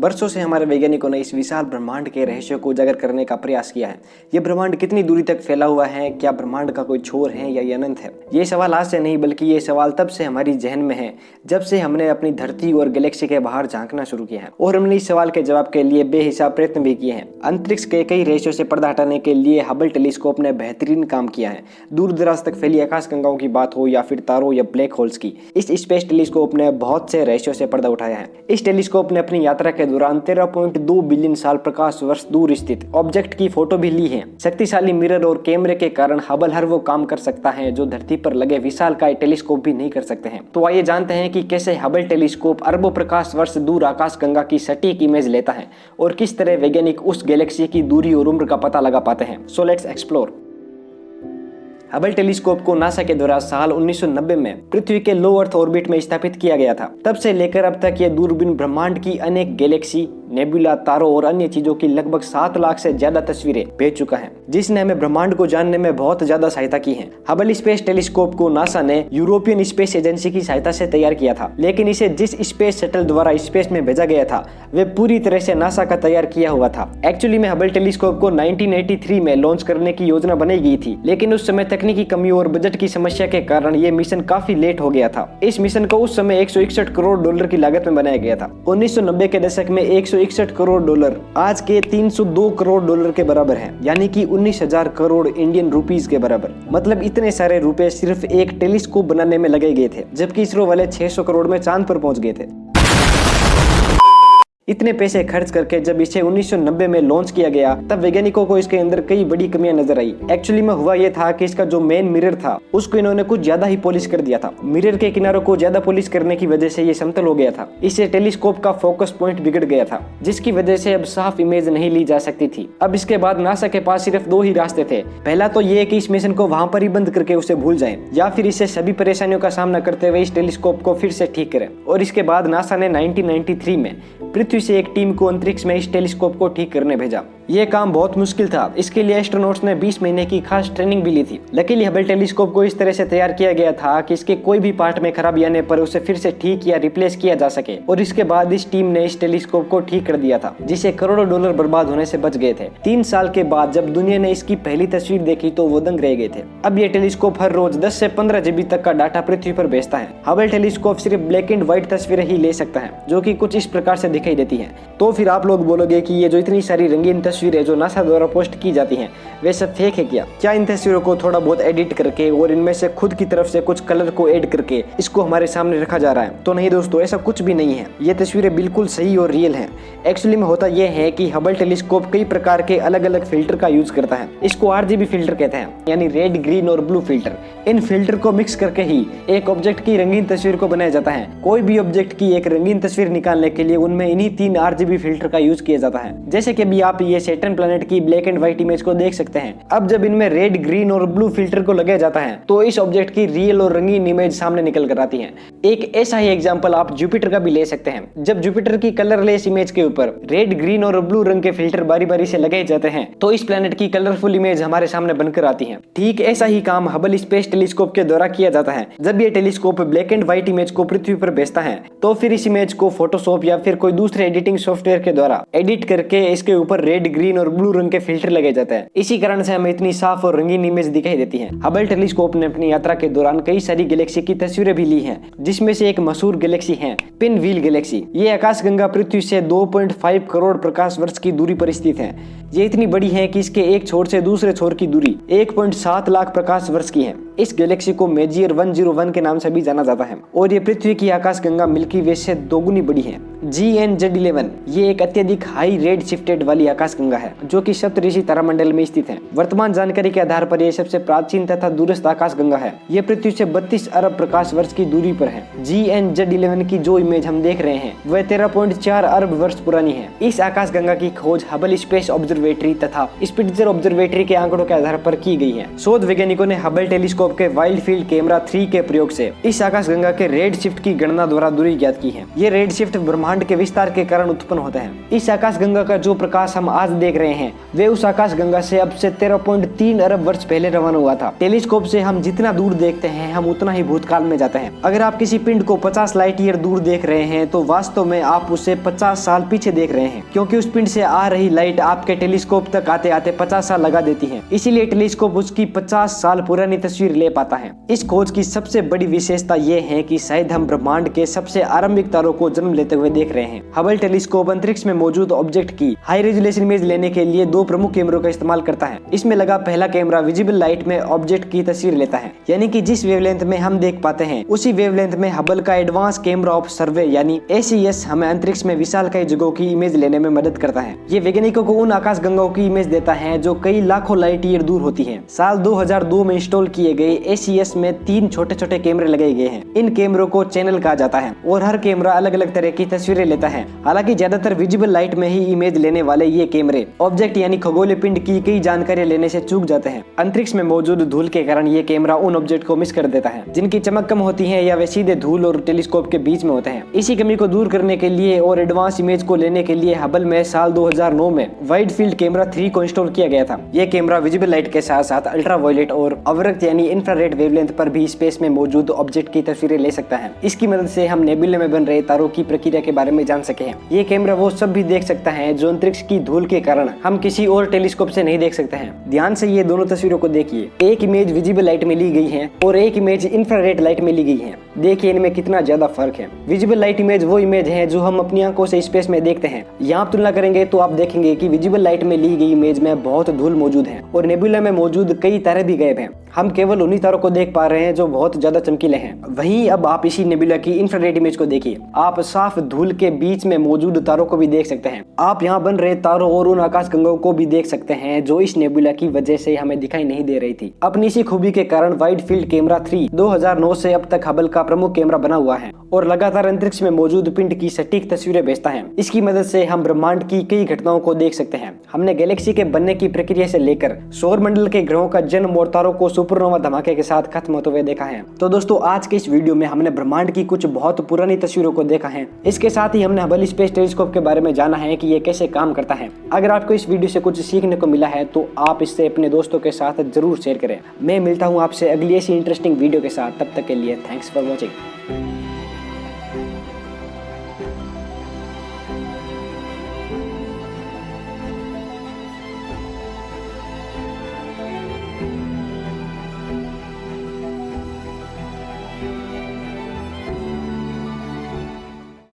वर्षों से हमारे वैज्ञानिकों ने इस विशाल ब्रह्मांड के रहस्यों को उजागर करने का प्रयास किया है। ये ब्रह्मांड कितनी दूरी तक फैला हुआ है, क्या ब्रह्मांड का कोई छोर है या ये अनंत है? ये सवाल आज से नहीं बल्कि ये सवाल तब से हमारी जहन में है जब से हमने अपनी धरती और गैलेक्सी के बाहर झांकना शुरू किया है और हमने इस सवाल के जवाब के लिए बेहिसाब प्रयत्न भी किए हैं। अंतरिक्ष के कई रहस्यों से पर्दा हटाने के लिए हबल टेलीस्कोप ने बेहतरीन काम किया है। दूर दराज तक फैली आकाश गंगाओं की बात हो या फिर तारों या ब्लैक होल्स की, इस स्पेस टेलीस्कोप ने बहुत से रहस्यों से पर्दा उठाया है। इस टेलीस्कोप ने अपनी यात्रा के दौरान 13.2 बिलियन साल प्रकाश वर्ष दूर स्थित ऑब्जेक्ट की फोटो भी ली है। शक्तिशाली मिरर और कैमरे के कारण हबल हर वो काम कर सकता है जो धरती पर लगे विशालकाय टेलीस्कोप भी नहीं कर सकते हैं। तो आइए जानते हैं कि कैसे हबल टेलीस्कोप अरबों प्रकाश वर्ष दूर आकाश गंगा की सटीक इमेज लेता है और किस तरह वैज्ञानिक उस गैलेक्सी की दूरी और उम्र का पता लगा पाते हैं। So let's explore. Hubble telescope को नासा के द्वारा साल 1990 में पृथ्वी के लो अर्थ ऑर्बिट में स्थापित किया गया था। तब से लेकर अब तक ये दूरबीन ब्रह्मांड की अनेक गैलेक्सी, नेबुला, तारों और अन्य चीजों की लगभग 7 लाख से ज्यादा तस्वीरें भेज चुका है, जिसने हमें ब्रह्मांड को जानने में बहुत ज्यादा सहायता की है। हबल स्पेस टेलीस्कोप को नासा ने यूरोपियन स्पेस एजेंसी की सहायता से तैयार किया था, लेकिन इसे जिस स्पेस शटल द्वारा स्पेस में भेजा गया था वे पूरी तरह से नासा का तैयार किया हुआ था। एक्चुअली में हबल टेलीस्कोप को 1983 में लॉन्च करने की योजना बनाई गई थी, लेकिन उस समय तकनीकी कमी और बजट की समस्या के कारण ये मिशन काफी लेट हो गया था। इस मिशन को उस समय 161 करोड़ डॉलर की लागत में बनाया गया था। 1990 के दशक में 161 करोड़ डॉलर आज के 302 करोड़ डॉलर के बराबर है, यानी कि 19,000 करोड़ इंडियन रुपीस के बराबर। मतलब इतने सारे रुपए सिर्फ एक टेलीस्कोप बनाने में लगे गए थे, जबकि इसरो वाले 600 करोड़ में चांद पर पहुंच गए थे। इतने पैसे खर्च करके जब इसे 1990 में लॉन्च किया गया तब वैज्ञानिकों को इसके अंदर कई बड़ी कमियां नजर आई। एक्चुअली में हुआ यह था कि इसका जो मेन मिरर था उसको इन्होंने कुछ ज्यादा ही पॉलिश कर दिया था। मिरर के किनारों को ज्यादा पॉलिश करने की वजह से ये समतल हो गया था। इससे टेलीस्कोप का फोकस पॉइंट बिगड़ गया था, जिसकी वजह से अब साफ इमेज नहीं ली जा सकती थी। अब इसके बाद नासा के पास सिर्फ 2 ही रास्ते थे। पहला तो ये कि इस मिशन को वहां पर ही बंद करके उसे भूल जाएं, या फिर इससे सभी परेशानियों का सामना करते हुए इस टेलीस्कोप को फिर से ठीक करें। और इसके बाद नासा ने 1993 में पृथ्वी से एक टीम को अंतरिक्ष में इस टेलीस्कोप को ठीक करने भेजा। यह काम बहुत मुश्किल था। इसके लिए एस्ट्रोनॉट्स ने 20 महीने की खास ट्रेनिंग भी ली थी। लकीली हबल टेलीस्कोप को इस तरह से तैयार किया गया था कि इसके कोई भी पार्ट में खराबी आने पर उसे फिर से ठीक या रिप्लेस किया जा सके। और इसके बाद इस टीम ने इस टेलीस्कोप को ठीक कर दिया था, जिससे करोड़ों डॉलर बर्बाद होने से बच गए थे। 3 साल के बाद जब दुनिया ने इसकी पहली तस्वीर देखी तो वो दंग रह गए थे। अब ये टेलीस्कोप हर रोज 10 से 15 GB तक का डाटा पृथ्वी पर भेजता है। हबल टेलीस्कोप सिर्फ ब्लैक एंड व्हाइट तस्वीरें ही ले सकता है, जो कि कुछ इस प्रकार से दिखाई देती है। तो फिर आप लोग बोलोगे कि ये जो इतनी सारी रंगीन तस्वीरें जो नासा द्वारा पोस्ट की जाती हैं वे सब फेक है क्या? क्या इन तस्वीरों को थोड़ा बहुत एडिट करके और इनमें से खुद की तरफ से कुछ कलर को ऐड करके इसको हमारे सामने रखा जा रहा है? तो नहीं दोस्तों, ऐसा कुछ भी नहीं है। ये तस्वीरें बिल्कुल सही और रियल हैं। एक्चुअली में होता यह है कि हबल टेलीस्कोप कई प्रकार के अलग अलग फिल्टर का यूज करता है। इसको RGB फिल्टर कहते हैं, यानी रेड, ग्रीन और ब्लू फिल्टर। इन फिल्टर को मिक्स करके ही एक ऑब्जेक्ट की रंगीन तस्वीर को बनाया जाता है। कोई भी ऑब्जेक्ट की एक रंगीन तस्वीर निकालने के लिए उनमें इन्हीं 3 RGB फिल्टर का यूज किया जाता है। जैसे कि अभी आप ये सैटर्न प्लैनेट की ब्लैक एंड व्हाइट इमेज को देख सकते हैं। अब जब इनमें रेड, ग्रीन और ब्लू फिल्टर को लगाया जाता है तो इस ऑब्जेक्ट की रियल और रंगीन इमेज सामने निकल कर आती है। एक ऐसा ही एग्जांपल आप जुपिटर का भी ले सकते हैं। जब जुपिटर की कलरलेस इमेज के ऊपर रेड, ग्रीन और ब्लू रंग के फिल्टर बारी बारी से लगाए जाते हैं तो इस प्लैनेट की कलरफुल इमेज हमारे सामने बनकर आती है। ठीक ऐसा ही काम हबल स्पेस टेलीस्कोप के द्वारा किया जाता है। जब ये telescope black and white image को पृथ्वी पर भेजता है तो फिर इस इमेज को फोटोशॉप या फिर कोई दूसरे एडिटिंग सॉफ्टवेयर के द्वारा एडिट करके इसके ऊपर रेड, ग्रीन और ब्लू रंग के फिल्टर लगे जाते हैं। इसी कारण से हमें इतनी साफ और रंगीन इमेज दिखाई देती है। हबल टेलीस्कोप ने अपनी यात्रा के दौरान कई सारी गैलेक्सी की तस्वीरें भी ली हैं, जिसमें से एक मशहूर गैलेक्सी है पिनव्हील गैलेक्सी। ये आकाशगंगा पृथ्वी से 2.5 करोड़ प्रकाश वर्ष की दूरी पर स्थित है। ये इतनी बड़ी है कि इसके एक छोर से दूसरे छोर की दूरी 1.7 लाख प्रकाश वर्ष की है। इस गैलेक्सी को मेजियर 101 के नाम से भी जाना जाता है और ये पृथ्वी की आकाशगंगा मिल्की वे से 2 गुनी बड़ी है। GNZ11 ये एक अत्यधिक हाई रेड शिफ्टेड वाली आकाशगंगा है जो कि सप्तऋषि तारामंडल में स्थित है। वर्तमान जानकारी के आधार पर यह सबसे प्राचीन तथा दूरस्थ आकाशगंगा है। यह पृथ्वी से 32 अरब प्रकाश वर्ष की दूरी पर है। GNZ11 की जो इमेज हम देख रहे हैं वह 13.4 अरब वर्ष पुरानी है। इस आकाशगंगा की खोज हबल स्पेस ऑब्जर्वेटरी तथा स्पिट्जर ऑब्जर्वेटरी के आंकड़ों के आधार पर की गई है। शोध वैज्ञानिकों ने हबल टेलीस्कोप टेलीस्कोप के वाइड फील्ड कैमरा 3 के प्रयोग से इस आकाशगंगा के रेड शिफ्ट की गणना द्वारा दूरी ज्ञात की है। ये रेड शिफ्ट ब्रह्मांड के विस्तार के कारण उत्पन्न होता है। इस आकाशगंगा का जो प्रकाश हम आज देख रहे हैं वे उस आकाशगंगा से अब से 13.3 अरब वर्ष पहले रवाना हुआ था। टेलीस्कोप से हम जितना दूर देखते हैं हम उतना ही भूतकाल में जाते हैं। अगर आप किसी पिंड को 50 लाइट ईयर दूर देख रहे हैं तो वास्तव में आप उसे 50 साल पीछे देख रहे हैं, क्योंकि उस पिंड से आ रही लाइट आपके टेलीस्कोप तक आते आते 50 साल लगा देती है। इसीलिए टेलीस्कोप उसकी 50 साल पुरानी तस्वीर ले पाता है। इस खोज की सबसे बड़ी विशेषता ये है कि शायद हम ब्रह्मांड के सबसे आरंभिक तारों को जन्म लेते हुए देख रहे हैं। हबल टेलीस्कोप अंतरिक्ष में मौजूद ऑब्जेक्ट की हाई रेजोल्यूशन इमेज लेने के लिए 2 प्रमुख कैमरों का इस्तेमाल करता है। इसमें लगा पहला कैमरा विजिबल लाइट में ऑब्जेक्ट की तस्वीर लेता है, यानी कि जिस वेवलेंथ में हम देख पाते हैं उसी वेवलेंथ में हबल का एडवांस कैमरा ऑफ सर्वे यानी ACS हमें अंतरिक्ष में विशालकाय जगहों की इमेज लेने में मदद करता है। ये वैज्ञानिकों को उन आकाशगंगाओं की इमेज देता है जो कई लाखों लाइट ईयर दूर होती है। साल 2002 में इंस्टॉल किए गए ACS में 3 छोटे-छोटे कैमरे लगाए गए हैं। इन कैमरों को चैनल कहा जाता है और हर कैमरा अलग-अलग तरह की तस्वीरें लेता है। हालांकि ज्यादातर विजिबल लाइट में ही इमेज लेने वाले ये कैमरे ऑब्जेक्ट यानी खगोलीय पिंड की कई जानकारी लेने से चूक जाते हैं। अंतरिक्ष में मौजूद धूल के कारण ये कैमरा उन ऑब्जेक्ट को मिस कर देता है जिनकी चमक कम होती है या वे सीधे धूल और टेलीस्कोप के बीच में होते हैं। इसी कमी को दूर करने के लिए और एडवांस इमेज को लेने के लिए हबल में साल 2009 में वाइड फील्ड कैमरा 3 को इंस्टॉल किया गया था। यह कैमरा विजिबल लाइट के साथ साथ अल्ट्रावायलेट और अवरक्त यानी इंफ्रारेड वेवलेंथ पर भी स्पेस में मौजूद ऑब्जेक्ट की तस्वीरें ले सकता है। इसकी मदद से हम नेबुला में बन रहे तारों की प्रक्रिया के बारे में जान सके हैं। ये कैमरा वो सब भी देख सकता है जो अंतरिक्ष की धूल के कारण हम किसी और टेलीस्कोप से नहीं देख सकते हैं। ध्यान से ये दोनों तस्वीरों को देखिए। एक इमेज विजिबल लाइट में ली गई है और एक इमेज इंफ्रारेड लाइट में ली गई है। देखिए इनमें कितना ज्यादा फर्क है। विजिबल लाइट इमेज वो इमेज है जो हम अपनी आंखों से स्पेस में देखते हैं। यहाँ तुलना करेंगे तो आप देखेंगे कि विजिबल लाइट में ली गई इमेज में बहुत धूल मौजूद है और नेबुला में मौजूद कई तारे भी गायब हैं। हम केवल उन्हीं तारों को देख पा रहे हैं जो बहुत ज्यादा चमकीले हैं। वहीं अब आप इसी नेबुला की इंफ्रारेड इमेज को देखिए। आप साफ धूल के बीच में मौजूद तारों को भी देख सकते हैं। आप यहाँ बन रहे तारों और उन आकाशगंगाओं को भी देख सकते हैं जो इस नेबुला की वजह से हमें दिखाई नहीं दे रही थी। अपनी इसी खूबी के कारण वाइड फील्ड कैमरा 3 2009 से अब तक हबल का प्रमुख कैमरा बना हुआ है और लगातार अंतरिक्ष में मौजूद पिंड की सटीक तस्वीरें भेजता है। इसकी मदद से हम ब्रह्मांड की कई घटनाओं को देख सकते हैं। हमने गैलेक्सी के बनने की प्रक्रिया से लेकर सौर मंडल के ग्रहों का जन्म और तारों को सुपरनोवा धमाके के साथ खत्म होते हुए देखा है। तो दोस्तों आज के इस वीडियो में हमने ब्रह्मांड की कुछ बहुत पुरानी तस्वीरों को देखा है। इसके साथ ही हमने हबल स्पेस टेलीस्कोप के बारे में जाना है कि ये कैसे काम करता है। अगर आपको इस वीडियो से कुछ सीखने को मिला है तो आप इससे अपने दोस्तों के साथ जरूर शेयर करें। मैं मिलता हूँ आपसे अगली ऐसी इंटरेस्टिंग वीडियो के साथ। तब तक के लिए थैंक्स फॉर वॉचिंग।